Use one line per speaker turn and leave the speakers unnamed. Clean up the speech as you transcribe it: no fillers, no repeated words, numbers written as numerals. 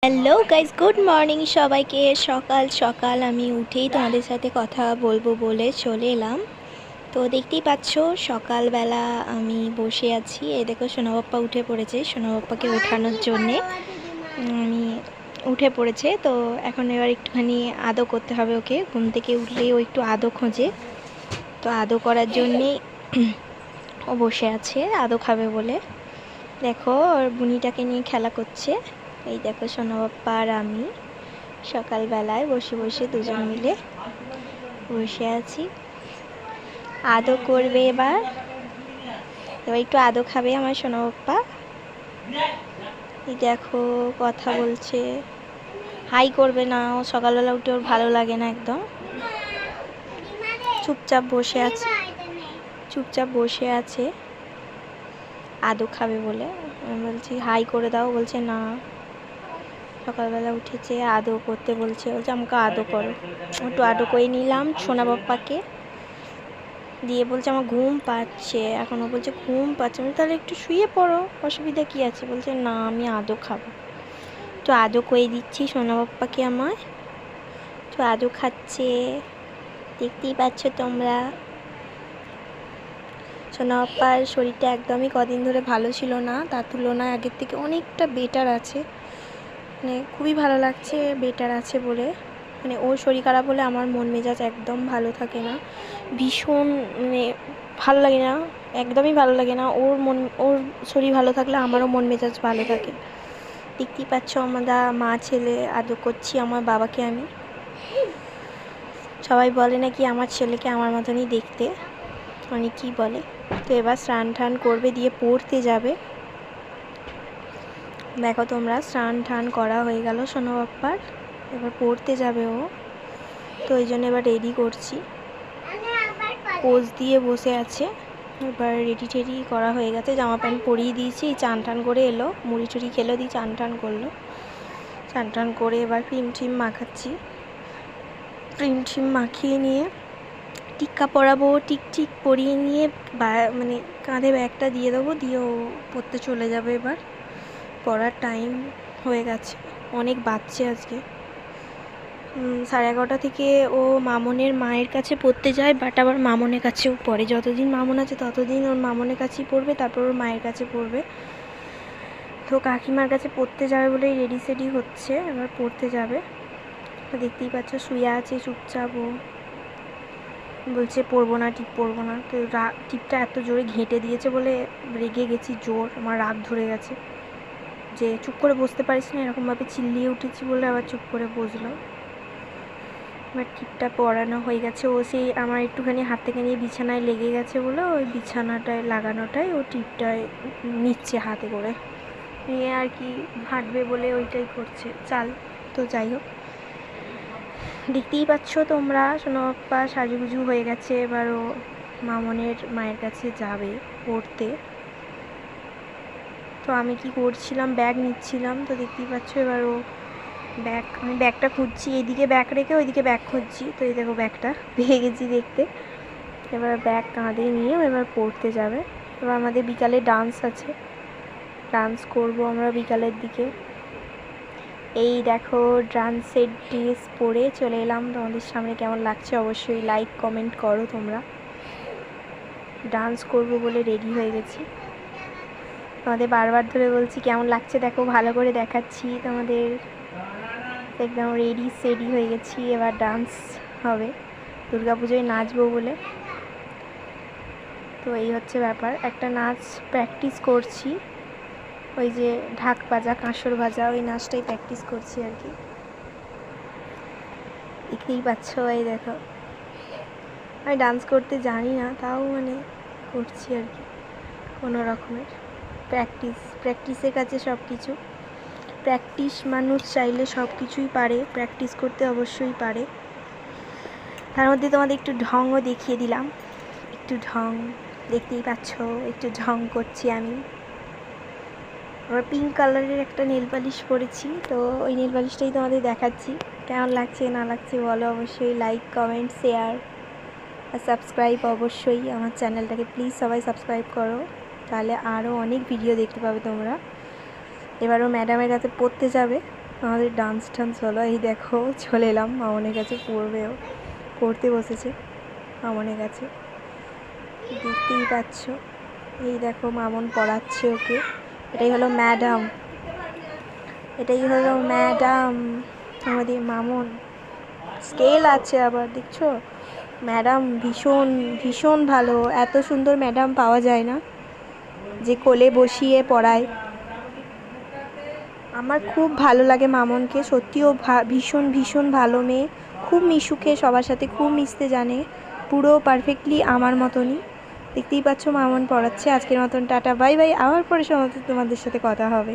Hello guys, good morning সবাইকে। সকাল সকাল আমি উঠেই তোমাদের সাথে কথা বলবো বলে চলে এলাম। তো দেখতেই পাচ্ছ সকালবেলা আমি বসে আছি। এই দেখো সোনাবাপ্পা উঠে পড়েছে, সোনাবাপ্পাকে ওঠানোর জন্যে আমি উঠে পড়েছে। তো এখন এবার একটুখানি আদো করতে হবে ওকে। ঘুম থেকে উঠলেই ও একটু আদো খোঁজে, তো আদো করার জন্যেই ও বসে আছে আদো খাবে বলে। দেখো ওর বুনিটাকে নিয়ে খেলা করছে। এই দেখো সোনাবাপ্পা আর আমি সকালবেলায় বসে বসে দুজন মিলে বসে আছি। আদো করবে এবার একটু আদো খাবে আমার সোনাবাপ্পা। এই দেখো কথা বলছে, হাই করবে না। ও সকালবেলা উঠে ওর ভালো লাগে না, একদম চুপচাপ বসে আছে, চুপচাপ বসে আছে আদো খাবে বলে। আমি বলছি হাই করে দাও, বলছে না। সকালবেলা উঠেছে আদো করতে বলছে, বলছে আমাকে আদো করো। একটু আদো করে নিলাম সোনাবাপ্পাকে দিয়ে। বলছে আমার ঘুম পাচ্ছে, এখনও বলছে ঘুম পাচ্ছে। আমি তাহলে একটু শুয়ে পড়ো, অসুবিধা কী আছে। বলছে না আমি আদো খাবো। তো আদো করে দিচ্ছি সোনাবাপ্পাকে আমার। তো আদো খাচ্ছে, দেখতেই পাচ্ছ তোমরা। সোনাবাপ্পার শরীরটা একদমই কদিন ধরে ভালো ছিল না, তার তুলনায় আগের থেকে অনেকটা বেটার আছে। মানে খুবই ভালো লাগছে বেটার আছে বলে। মানে ওর শরীর খারাপ হলে আমার মন মেজাজ একদম ভালো থাকে না, ভীষণ মানে ভালো লাগে না, একদমই ভালো লাগে না। ওর শরীর ভালো থাকলে আমারও মন মেজাজ ভালো থাকে। দেখতেই পাচ্ছ আমরা মা ছেলে আদর করছি আমার বাবাকে আমি। সবাই বলে নাকি আমার ছেলেকে আমার মতনই দেখতে, অনেকেই বলে। তো এবার স্নান টান করবে, দিয়ে পড়তে যাবে। দেখো তোমরা, স্নান টান করা হয়ে গেল সোনাবাপ্পার, এবার পড়তে যাবে ও। তো এই জন্য এবার রেডি করছি, পোজ দিয়ে বসে আছে। এবার রেডি টেডি করা হয়ে গেছে, জামা প্যান্ট পরিয়ে দিয়েছি। চান টান করে এলো, মুড়ি টুড়ি খেলো, দিয়ে চান টান করলো। চান টান করে এবার ক্রিম ট্রিম মাখাচ্ছি। ক্রিম ট্রিম মাখিয়ে নিয়ে টিক্কা পরাবো, টিক পরিয়ে নিয়ে মানে কাঁধে ব্যাগটা দিয়ে দেবো, দিয়ে ও পড়তে চলে যাবে। এবার পড়ার টাইম হয়ে গেছে, অনেক বাচ্চা আজকে। 11:30 থেকে ও মামনের মায়ের কাছে পড়তে যায়, বাট আবার মামনের কাছেও পড়ে। যতদিন মামন আছে ততদিন ওর মামনের কাছেই পড়বে, তারপর ওর মায়ের কাছে পড়বে। তো কাকিমার কাছে পড়তে যাবে বলে রেডি সেডি হচ্ছে, এবার পড়তে যাবে। তো দেখতেই পাচ্ছ শুয়ে আছে চুপচাপ। ও বলছে পড়বো না, টিপ পড়বো না। তো টিপটা এত জোরে ঘেঁটে দিয়েছে বলে রেগে গেছি, জোর আমার রাগ ধরে গেছে যে চুপ করে বসতে পারিস না, এরকমভাবে চিল্লিয়ে উঠেছি বলে আবার চুপ করে বসলো। এবার টিপটা পরানো হয়ে গেছে। ও সেই আমার একটুখানি হাত থেকে নিয়ে বিছানায় লেগে গেছে বলে ওই বিছানাটায় লাগানোটায় ও টিপটায় নিচ্ছে হাতে করে নিয়ে আর কি, হাঁটবে বলে ওইটাই করছে চাল। তো যাই হোক, দেখতেই পাচ্ছ তোমরা সোনাবাপ্পা সাজুগুজু হয়ে গেছে। এবার ও মামনের মায়ের কাছে যাবে পড়তে। তো আমি কি করছিলাম, ব্যাগ নিচ্ছিলাম। তো দেখতেই পাচ্ছ এবার ও আমি ব্যাগটা খুঁজছি, এইদিকে ব্যাগ রেখে ওইদিকে ব্যাগ খুঁজছি। তো এই দেখো ব্যাগটা পেয়ে গেছি দেখতে। এবার ব্যাগ কাঁধে নিয়ে এবার পড়তে যাবে। এবার আমাদের বিকালে ডান্স আছে, ডান্স করব আমরা বিকালের দিকে। এই দেখো ডান্সের ড্রেস পরে চলে এলাম তোমাদের সামনে। কেমন লাগছে অবশ্যই লাইক কমেন্ট করো তোমরা। ডান্স করব বলে রেডি হয়ে গেছি, তোমাদের বারবার ধরে বলছি কেমন লাগছে দেখো, ভালো করে দেখাচ্ছি তোমাদের। একদম রেডি সেডি হয়ে গেছি, এবার ডান্স হবে, দুর্গাপুজোয় নাচবো বলে। তো এই হচ্ছে ব্যাপার, একটা নাচ প্র্যাকটিস করছি, ওই যে ঢাক বাজা কাঁসর ভাজা, ওই নাচটাই প্র্যাকটিস করছি আর কি। দেখতেই পাচ্ছ, এই দেখো আমি ডান্স করতে জানি না, তাও মানে করছি আর কি কোনো রকমের। প্র্যাকটিসের কাছে সব কিছু। প্র্যাকটিস মানুষ চাইলে সব কিছুই পারে, প্র্যাকটিস করতে অবশ্যই পারে। তার মধ্যে তোমাদের একটু ঢংও দেখিয়ে দিলাম, একটু ঢং দেখতেই পাচ্ছ, একটু ঢং করছি আমি। আবার পিঙ্ক কালারের একটা নেল পালিশ পরেছি, তো ওই নেল পালিশটাই তোমাদের দেখাচ্ছি। কেমন লাগছে না লাগছে বলো অবশ্যই, লাইক কমেন্ট শেয়ার আর সাবস্ক্রাইব অবশ্যই আমার চ্যানেলটাকে প্লিজ সবাই সাবস্ক্রাইব করো, তাহলে আরও অনেক ভিডিও দেখতে পাবে তোমরা। এবারও ম্যাডামের কাছে পড়তে যাবে, আমাদের ডান্স টান্স হলো। এই দেখো চলে এলাম মামনের কাছে, পড়বেও, পড়তে বসেছে মামনের কাছে, দেখতেই পাচ্ছ। এই দেখো মামন পড়াচ্ছে ওকে। এটাই হলো ম্যাডাম, এটাই হলো ম্যাডাম আমাদের মামন। স্কেল আছে আবার, দেখছো? ম্যাডাম ভীষণ ভীষণ ভালো, এত সুন্দর ম্যাডাম পাওয়া যায় না যে কোলে বসিয়ে পড়ায়। আমার খুব ভালো লাগে মামনকে, সত্যিও ভীষণ ভীষণ ভালো মেয়ে, খুব মিশুকে, সবার সাথে খুব মিশতে জানে, পুরো পারফেক্টলি আমার মতনই। দেখতেই পাচ্ছ মামন পড়াচ্ছে। আজকের মতন টাটা, বাই বাই, আবার পরে সময় তোমাদের সাথে কথা হবে।